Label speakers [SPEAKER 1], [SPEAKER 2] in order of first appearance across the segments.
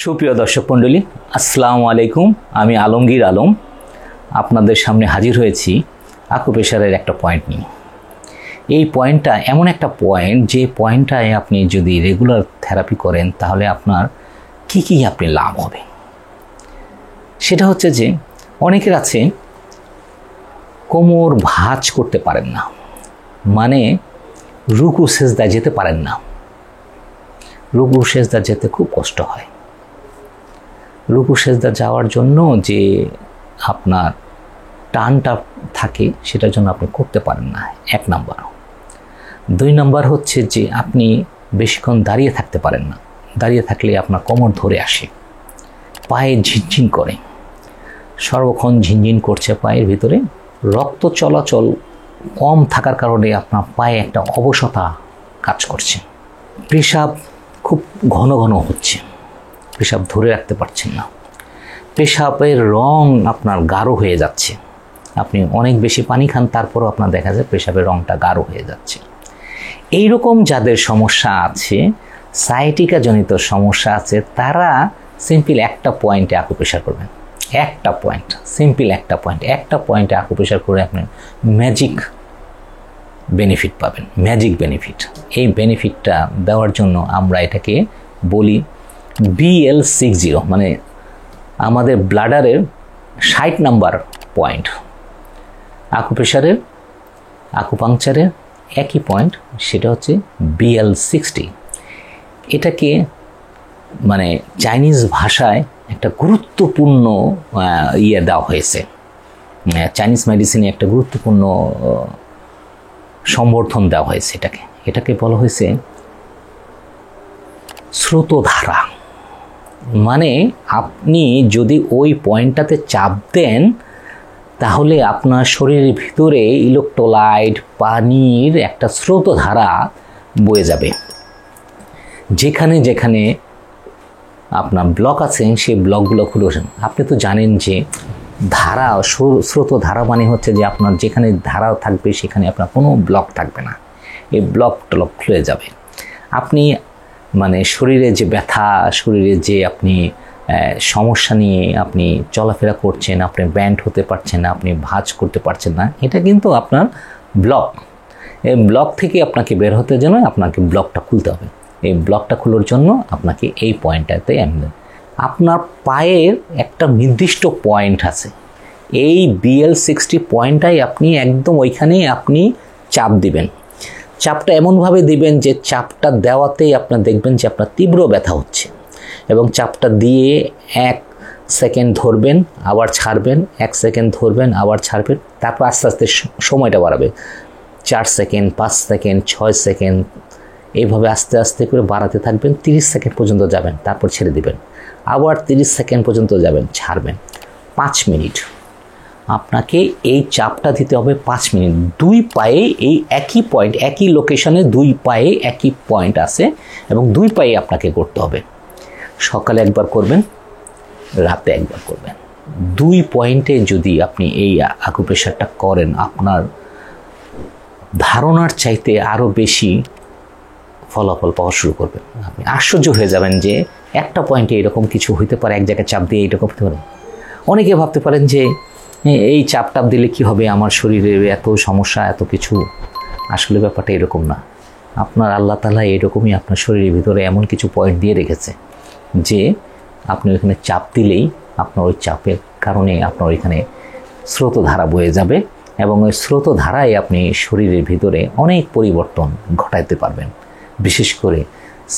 [SPEAKER 1] সুপ্রিয় দর্শক মণ্ডলী, আসসালামু আলাইকুম। আমি আলমগীর আলম আপনাদের সামনে হাজির হয়েছি আকুপ্রেশারের একটা পয়েন্ট নিয়ে। এই পয়েন্টটা এমন একটা পয়েন্ট, যে পয়েন্টটায় আপনি যদি রেগুলার থেরাপি করেন তাহলে আপনার কি আপনি লাভ হবে। সেটা হচ্ছে যে অনেকের আছে কোমর ভাঁজ করতে পারেন না, মানে রুকু সেজদায় যেতে পারেন না। রুকু সেজদা যেতে খুব কষ্ট হয়। রুকু সেজদা যাওয়ার জন্য যে আপনার টানটা থাকে সেটার জন্য আপনি করতে পারেন না, 1 নাম্বার। 2 নাম্বার হচ্ছে যে আপনি বেশিক্ষণ দাঁড়িয়ে থাকতে পারেন না। দাঁড়িয়ে থাকলে আপনার কোমর ধরে আসে, পায়ে ঝিনঝিন করে, সর্বক্ষণ ঝিনঝিন করছে পায়ের ভিতরে। রক্ত চলাচল কম থাকার কারণে আপনার পায়ে একটা অবশতা কাজ করছে। পেশাব খুব ঘন ঘন হচ্ছে, পেশাব ধরে রাখতে পারছেন না। পেশাবের রং আপনার গাঢ় হয়ে যাচ্ছে। আপনি অনেক বেশি পানি খান, তারপরও আপনার দেখা যায় পেশাবের রংটা গাঢ় হয়ে যাচ্ছে। এইরকম যাদের সমস্যা আছে, সায়াটিকা জনিত সমস্যা আছে, তারা সিম্পল একটা পয়েন্টে আকুপ্রেশার করবেন। একটা পয়েন্ট, সিম্পল একটা পয়েন্টে আকুপ্রেশার করে আপনি ম্যাজিক বেনিফিট পাবেন। ম্যাজিক বেনিফিট, এই বেনিফিটটা দেওয়ার জন্য আমরা এটাকে বলি BL60, মানে আমাদের ব্লাডারের 60 নাম্বার পয়েন্ট। আকুপ্রেশারের, আকুপাংচারের একই পয়েন্ট, সেটা হচ্ছে BL60। এটাকে মানে চাইনিজ ভাষায় একটা গুরুত্বপূর্ণ দেওয়া হয়েছে। চাইনিজ মেডিসিনে একটা গুরুত্বপূর্ণ সম্বর্ধন দেওয়া হয়েছে। এটাকে বলা হয়েছে স্রোতধারা। মানে আপনি যদি ওই পয়েন্টটাতে চাপ দেন তাহলে আপনার শরীরের ভিতরে ইলেকট্রোলাইট, পানির একটা স্রোতধারা বয়ে যাবে। যেখানে যেখানে আপনার ব্লক আছে সেই ব্লকগুলো খুলে ওঠেন। আপনি তো জানেন যে ধারা, স্রোতধারা মানে হচ্ছে যে আপনার যেখানে ধারা থাকবে সেখানে আপনার কোনো ব্লক থাকবে না, এই ব্লক খুলে যাবে। আপনি মানে শরীরে যে ব্যথা, শরীরে যে আপনি সমস্যা নিয়ে আপনি চলাফেরা করছেন, আপনি ব্যান্ড হতে পারছেন না, আপনি ভাঁজ করতে পারছেন না, এটা কিন্তু আপনার ব্লক। এই ব্লক থেকে আপনাকে বের হতে জন্য আপনাকে ব্লকটা খুলতে হবে। এই ব্লকটা খোলার জন্য আপনাকে এই পয়েন্টটাতে আপনার পায়ের একটা নির্দিষ্ট পয়েন্ট আছে, এই BL60 পয়েন্টটাই আপনি একদম ওইখানেই আপনি চাপ দিবেন। চাপটা এমনভাবে দিবেন যে চাপটা দেওয়াতেই আপনার দেখবেন যে আপনার তীব্র ব্যথা হচ্ছে, এবং চাপটা দিয়ে 1 সেকেন্ড ধরবেন, আবার ছাড়বেন, 1 সেকেন্ড ধরবেন, আবার ছাড়বেন। তারপর আস্তে আস্তে সময়টা বাড়াবে, 4 সেকেন্ড, 5 সেকেন্ড, 6 সেকেন্ড, এইভাবে আস্তে আস্তে করে বাড়াতে থাকবেন। 30 সেকেন্ড পর্যন্ত যাবেন, তারপর ছেড়ে দিবেন। আবার 30 সেকেন্ড পর্যন্ত যাবেন, ছাড়বেন। 5 মিনিট আপনাকে এই চাপটা দিতে হবে। 5 মিনিট। 2 পায়ে এই একই পয়েন্ট, একই লোকেশনে 2 পায়ে একই পয়েন্ট আছে, এবং 2 পায়ে আপনাকে করতে হবে। সকালে একবার করবেন, রাতে একবার করবেন। 2 পয়েন্টে যদি আপনি এই আকুপ্রেশারটা করেন, আপনার ধারণার চাইতে আরও বেশি ফলাফল পাওয়া শুরু করবেন। আপনি আশ্চর্য হয়ে যাবেন যে একটা পয়েন্টে এরকম কিছু হইতে পারে, এক জায়গায় চাপ দিয়ে এইরকম হতে পারে। অনেকে ভাবতে পারেন যে এই চাপ দিলে কি হবে, আমার শরীরে এত সমস্যা, এত কিছু। আসলে ব্যাপারটা এরকম না। আপনার আল্লাহ তাআলা এরকমই আপনার শরীরের ভিতরে এমন কিছু পয়েন্ট দিয়ে রেখেছে যে আপনি ওইখানে চাপ দিলেই আপনার ওই চাপের কারণে আপনার ওইখানে স্রোতধারা বয়ে যাবে, এবং ওই স্রোতধারায় আপনি শরীরের ভিতরে অনেক পরিবর্তন ঘটাতে পারবেন। বিশেষ করে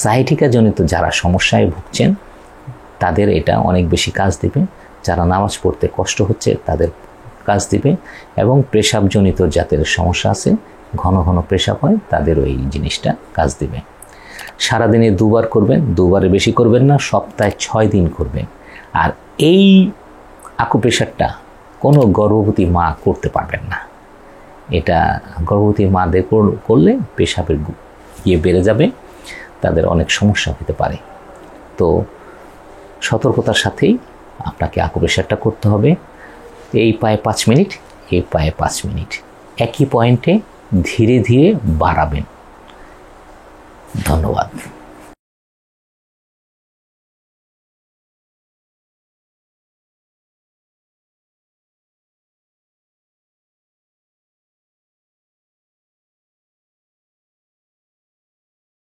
[SPEAKER 1] সায়াটিকা জনিত যারা সমস্যায় ভুগছেন তাদের এটা অনেক বেশি কাজ দিবে। যারা নামাজ পড়তে কষ্ট হচ্ছে তাদের কাজ দিবে, এবং পেশাবজনিত যাদের সমস্যা আছে, ঘন ঘন পেশাব হয়, তাদের ওই জিনিসটা কাজ দিবে। সারাদিনে 2 বার করবেন, 2 বারের বেশি করবেন না, সপ্তাহে 6 দিন করবেন। আর এই আকুপ্রেশারটা কোনো গর্ভবতী মা করতে পারবেন না। এটা গর্ভবতী মাদের করলে পেশাবের বেড়ে যাবে, তাদের অনেক সমস্যা হতে পারে। তো সতর্কতার সাথেই আপনাকে আকুপ্রেশারটা করতে হবে। এই পায়ে 5 মিনিট, এই পায়ে 5 মিনিট, একই পয়েন্টে ধীরে ধীরে বাড়াবেন। ধন্যবাদ।